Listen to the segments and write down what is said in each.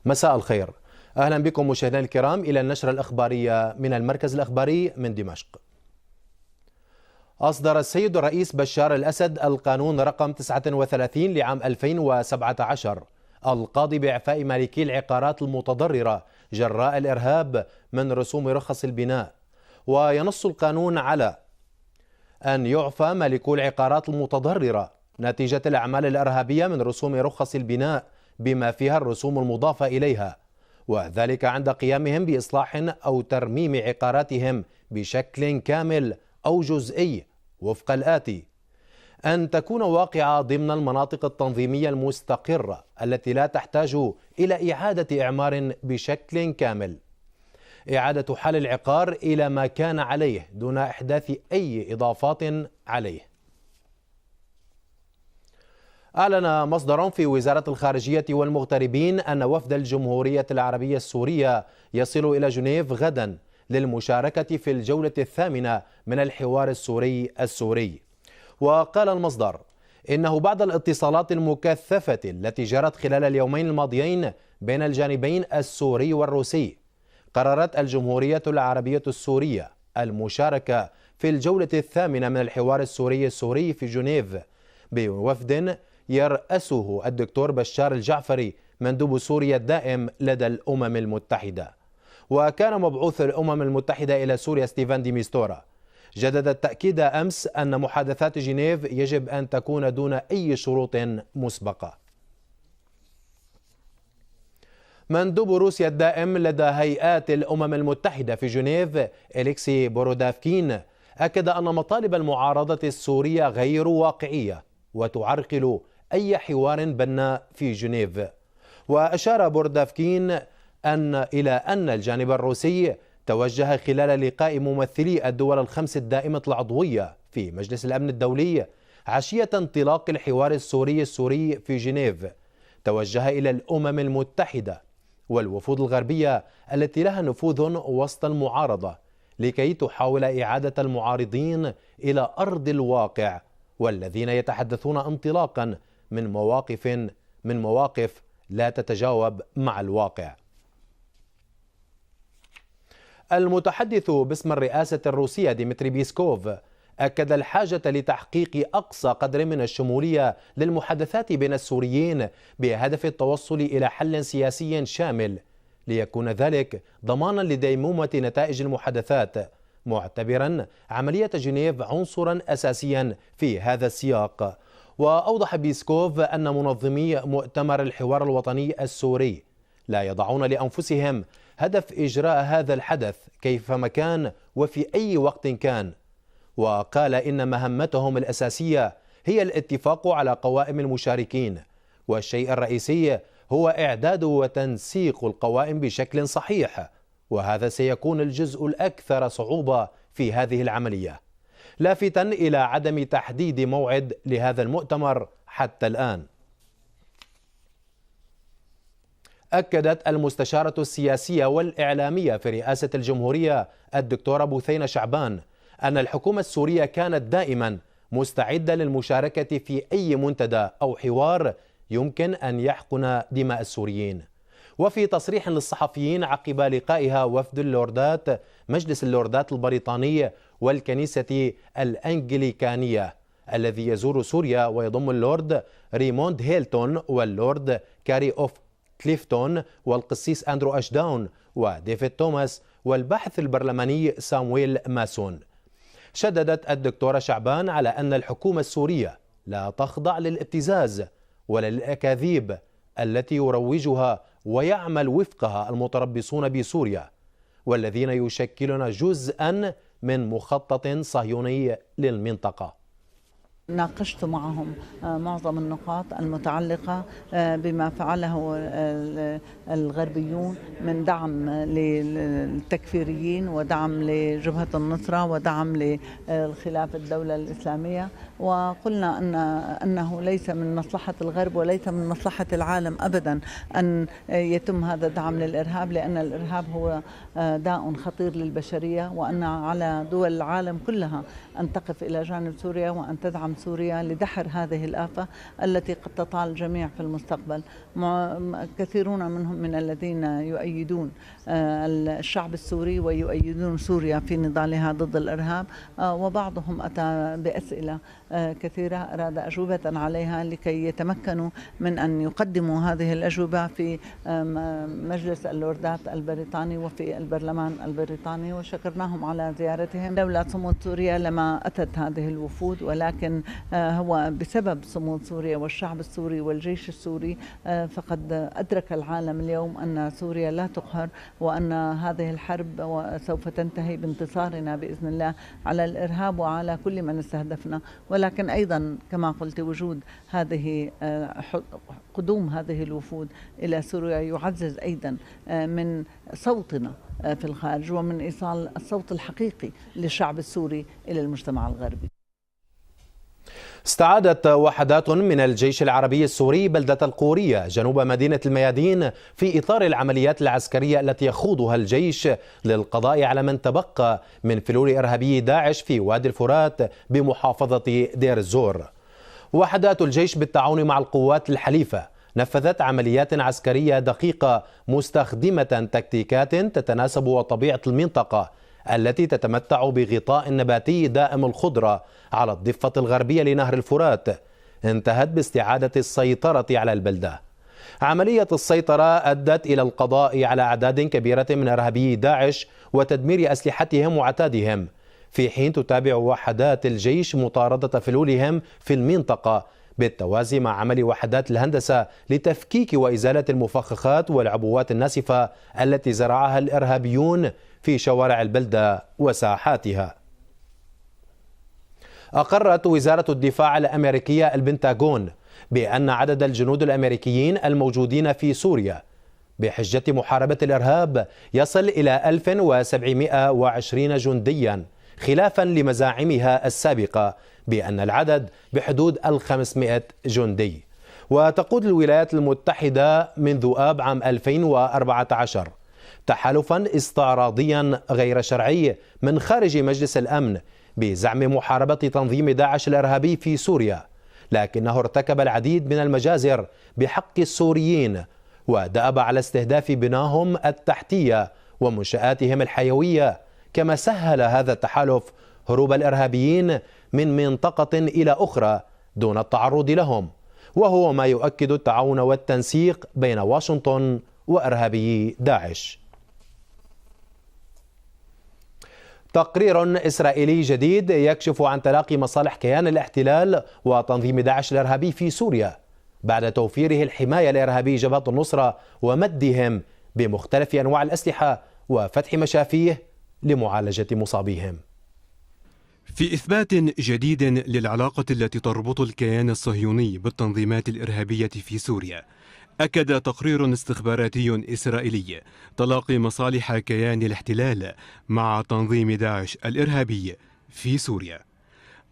مساء الخير، أهلا بكم مشاهدينا الكرام إلى النشرة الإخبارية من المركز الإخباري من دمشق. أصدر السيد الرئيس بشار الأسد القانون رقم 39 لعام 2017 القاضي بإعفاء مالكي العقارات المتضررة جراء الإرهاب من رسوم رخص البناء. وينص القانون على أن يعفى مالكو العقارات المتضررة نتيجة الأعمال الإرهابية من رسوم رخص البناء بما فيها الرسوم المضافة إليها، وذلك عند قيامهم بإصلاح أو ترميم عقاراتهم بشكل كامل أو جزئي وفق الآتي: أن تكون واقعة ضمن المناطق التنظيمية المستقرة التي لا تحتاج إلى إعادة إعمار بشكل كامل، إعادة حال العقار إلى ما كان عليه دون إحداث أي إضافات عليه. أعلن مصدر في وزارة الخارجية والمغتربين أن وفد الجمهورية العربية السورية يصل إلى جنيف غدا للمشاركة في الجولة الثامنة من الحوار السوري. وقال المصدر إنه بعد الاتصالات المكثفة التي جرت خلال اليومين الماضيين بين الجانبين السوري والروسي، قررت الجمهورية العربية السورية المشاركة في الجولة الثامنة من الحوار السوري في جنيف بوفد يرأسه الدكتور بشار الجعفري مندوب سوريا الدائم لدى الأمم المتحدة. وكان مبعوث الأمم المتحدة إلى سوريا ستيفان دي ميستورا جدد التأكيد أمس أن محادثات جنيف يجب أن تكون دون أي شروط مسبقة. مندوب روسيا الدائم لدى هيئات الأمم المتحدة في جنيف إليكسي بورودافكين أكد أن مطالب المعارضة السورية غير واقعية وتعرقل أي حوار بناء في جنيف. وأشار بورودافكين إلى أن الجانب الروسي توجه خلال لقاء ممثلي الدول الخمس الدائمة العضوية في مجلس الأمن الدولي عشية انطلاق الحوار السوري في جنيف، توجه إلى الأمم المتحدة والوفود الغربية التي لها نفوذ وسط المعارضة لكي تحاول إعادة المعارضين إلى أرض الواقع والذين يتحدثون انطلاقا من مواقف لا تتجاوب مع الواقع. المتحدث باسم الرئاسة الروسية ديمتري بيسكوف أكد الحاجة لتحقيق أقصى قدر من الشمولية للمحادثات بين السوريين بهدف التوصل إلى حل سياسي شامل، ليكون ذلك ضمانا لديمومة نتائج المحادثات، معتبرا عملية جنيف عنصرا أساسيا في هذا السياق. وأوضح بيسكوف أن منظمي مؤتمر الحوار الوطني السوري لا يضعون لأنفسهم هدف إجراء هذا الحدث كيفما كان وفي أي وقت كان، وقال إن مهمتهم الأساسية هي الاتفاق على قوائم المشاركين، والشيء الرئيسي هو إعداد وتنسيق القوائم بشكل صحيح، وهذا سيكون الجزء الأكثر صعوبة في هذه العملية، لافتا إلى عدم تحديد موعد لهذا المؤتمر حتى الآن. أكدت المستشارة السياسية والإعلامية في رئاسة الجمهورية الدكتورة بثينة شعبان أن الحكومة السورية كانت دائما مستعدة للمشاركة في أي منتدى أو حوار يمكن أن يحقن دماء السوريين. وفي تصريح للصحفيين عقب لقائها وفد اللوردات مجلس اللوردات البريطاني والكنيسة الأنجليكانية الذي يزور سوريا ويضم اللورد ريموند هيلتون واللورد كاري أوف كليفتون والقسيس أندرو أشداون وديفيد توماس والباحث البرلماني سامويل ماسون، شددت الدكتورة شعبان على أن الحكومة السورية لا تخضع للابتزاز ولا للأكاذيب التي يروجها ويعمل وفقها المتربصون بسوريا والذين يشكلون جزءا من مخطط صهيوني للمنطقة. ناقشت معهم معظم النقاط المتعلقة بما فعله الغربيون من دعم للتكفيريين ودعم لجبهة النصرة ودعم للخلافة الدولة الإسلامية، وقلنا أنه ليس من مصلحة الغرب وليس من مصلحة العالم أبدا أن يتم هذا الدعم للإرهاب، لأن الإرهاب هو داء خطير للبشرية، وأن على دول العالم كلها أن تقف إلى جانب سوريا وأن تدعم عن سوريا لدحر هذه الآفة التي قد تطال الجميع في المستقبل. كثيرون منهم من الذين يؤيدون الشعب السوري ويؤيدون سوريا في نضالها ضد الإرهاب، وبعضهم أتى بأسئلة كثيرة أراد أجوبة عليها لكي يتمكنوا من أن يقدموا هذه الأجوبة في مجلس اللوردات البريطاني وفي البرلمان البريطاني، وشكرناهم على زيارتهم. دولة صمود سوريا لما أتت هذه الوفود، ولكن هو بسبب صمود سوريا والشعب السوري والجيش السوري فقد أدرك العالم اليوم أن سوريا لا تقهر، وأن هذه الحرب سوف تنتهي بانتصارنا بإذن الله على الإرهاب وعلى كل من استهدفنا. ولكن أيضا كما قلت وجود قدوم هذه الوفود إلى سوريا يعزز أيضا من صوتنا في الخارج ومن إيصال الصوت الحقيقي للشعب السوري إلى المجتمع الغربي. استعادت وحدات من الجيش العربي السوري بلدة القورية جنوب مدينة الميادين في إطار العمليات العسكرية التي يخوضها الجيش للقضاء على من تبقى من فلول إرهابي داعش في وادي الفرات بمحافظة دير الزور. وحدات الجيش بالتعاون مع القوات الحليفة نفذت عمليات عسكرية دقيقة مستخدمة تكتيكات تتناسب وطبيعة المنطقة التي تتمتع بغطاء نباتي دائم الخضرة على الضفة الغربية لنهر الفرات، انتهت باستعادة السيطرة على البلدة. عملية السيطرة أدت إلى القضاء على أعداد كبيرة من إرهابي داعش وتدمير أسلحتهم وعتادهم، في حين تتابع وحدات الجيش مطاردة فلولهم في المنطقة بالتوازي مع عمل وحدات الهندسة لتفكيك وإزالة المفخخات والعبوات الناسفة التي زرعها الإرهابيون في شوارع البلدة وساحاتها. أقرت وزارة الدفاع الأمريكية البنتاغون بأن عدد الجنود الأمريكيين الموجودين في سوريا بحجة محاربة الإرهاب يصل إلى 1720 جنديا، خلافا لمزاعمها السابقة بأن العدد بحدود 500 جندي. وتقود الولايات المتحدة منذ آب عام 2014 تحالفا استعراضيا غير شرعي من خارج مجلس الأمن بزعم محاربة تنظيم داعش الإرهابي في سوريا، لكنه ارتكب العديد من المجازر بحق السوريين ودأب على استهداف بناهم التحتية ومنشآتهم الحيوية، كما سهل هذا التحالف هروب الإرهابيين من منطقة إلى أخرى دون التعرض لهم، وهو ما يؤكد التعاون والتنسيق بين واشنطن وإرهابي داعش. تقرير إسرائيلي جديد يكشف عن تلاقي مصالح كيان الاحتلال وتنظيم داعش الإرهابي في سوريا بعد توفيره الحماية لإرهابي جبهة النصرة ومدهم بمختلف أنواع الأسلحة وفتح مشافيه لمعالجة مصابيهم. في إثبات جديد للعلاقة التي تربط الكيان الصهيوني بالتنظيمات الإرهابية في سوريا، أكد تقرير استخباراتي إسرائيلي تلاقي مصالح كيان الاحتلال مع تنظيم داعش الإرهابي في سوريا.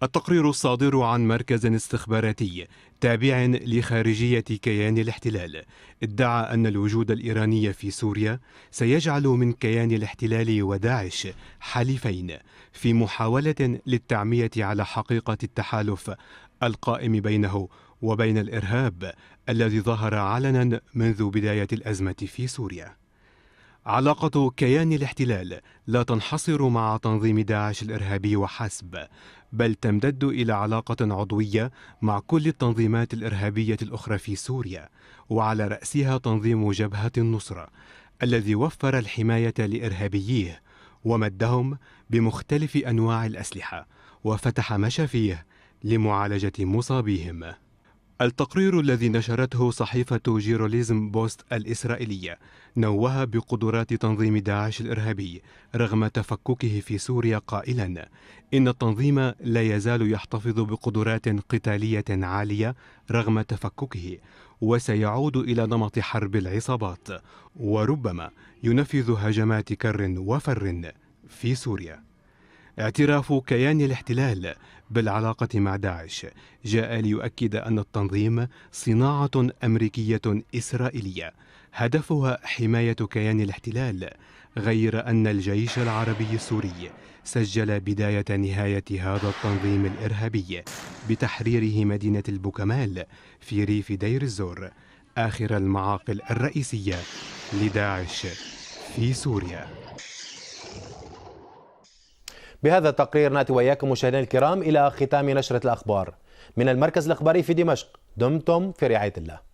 التقرير الصادر عن مركز استخباراتي تابع لخارجية كيان الاحتلال ادعى أن الوجود الإيراني في سوريا سيجعل من كيان الاحتلال وداعش حليفين في محاولة للتعمية على حقيقة التحالف القائم بينه وبين الإرهاب الذي ظهر علنا منذ بداية الأزمة في سوريا. علاقة كيان الاحتلال لا تنحصر مع تنظيم داعش الإرهابي وحسب، بل تمتد إلى علاقة عضوية مع كل التنظيمات الإرهابية الأخرى في سوريا، وعلى رأسها تنظيم جبهة النصرة الذي وفر الحماية لإرهابييه ومدهم بمختلف أنواع الأسلحة وفتح مشافيه لمعالجة مصابيهم. التقرير الذي نشرته صحيفة جيروليزم بوست الإسرائيلية نوه بقدرات تنظيم داعش الإرهابي رغم تفككه في سوريا، قائلا إن التنظيم لا يزال يحتفظ بقدرات قتالية عالية رغم تفككه، وسيعود إلى نمط حرب العصابات، وربما ينفذ هجمات كر وفر في سوريا. اعتراف كيان الاحتلال بالعلاقة مع داعش جاء ليؤكد أن التنظيم صناعة أمريكية إسرائيلية هدفها حماية كيان الاحتلال غير أن الجيش العربي السوري سجل بداية نهاية هذا التنظيم الإرهابي بتحريره مدينة البوكمال في ريف دير الزور، آخر المعاقل الرئيسية لداعش في سوريا. بهذا التقرير نأتي وإياكم مشاهدينا الكرام إلى ختام نشرة الأخبار من المركز الإخباري في دمشق. دمتم في رعاية الله.